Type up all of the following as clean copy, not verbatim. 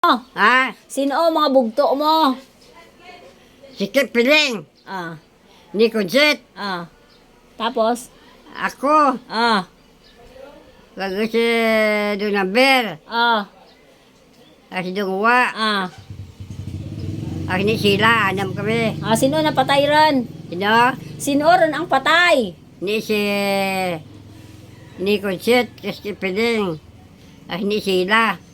Ha? Sino mga bugto mo? Si Kipiling. Ah, Ni Kujit. Tapos? Ako. Ah, Bago si Dunaber. ah, Si Dungwa. ah. Ni Sila. Anam kami. Sino napatay ron? Sino? Sino ron ang patay? Ni si... Ni Kujit. Si Kipiling. Ni Sila.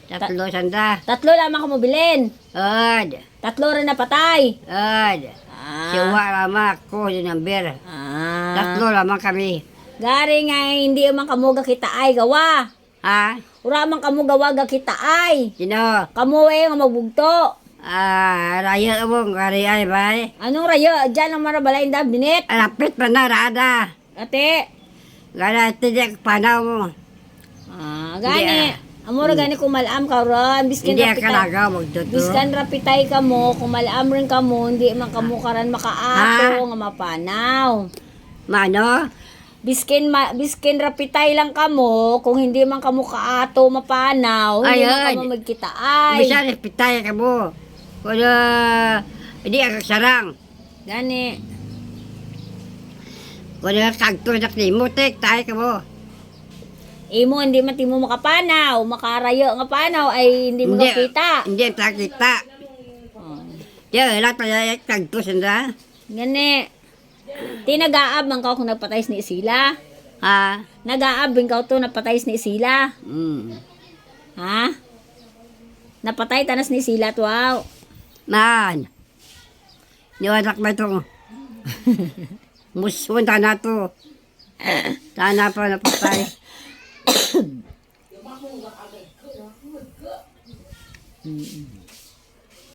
Tatlo sanda. Tatlo lamang ka mo bilin. Od. Tatlo rin napatay. Od. Si Uwa Rama. Ako. Dunaber. Tatlo lamang kami. Gari nga hindi man kamuga kita ay gawa. Ha? Ura man kamuga waga kita ay. Sino? Kamu nga magbugto. Raya mo. Gari ay bay. Anong rayo? Diyan ang marabalain da binit. Rapit pa na rada. Ate. Gana tiyak panaw mo. Gani. Amora gani kung malaam ka ron. Biskin Hindi ka rapitay. talaga magduto. Biskan rapitay ka mo. Kung malaam rin ka mo, hindi man ka mo karan makaato nga mapanaw. Mano? Biskin rapitay lang ka mo. Kung hindi man ka mo kaato mapanaw, hindi man ka Ayun. mo magkita ay. Bisa pitay ka mo. Kung hindi ka sarang. Gani. Kung kagto na klimutik, tayo ka mo. Imo hindi man timo makapanaw, makarayo nga panaw ay hindi mo makita. Hindi kita. Diyan, wala tayo kagto sanda. Gani. Tinagaab man ka kung nagpatay ni Sila. Ha? Nagaab din ka to napatay ni Sila. Ha? Napatay tanas ni Sila to wow. Man. Niwanak ba itong musunta na to. Sana pa napatay.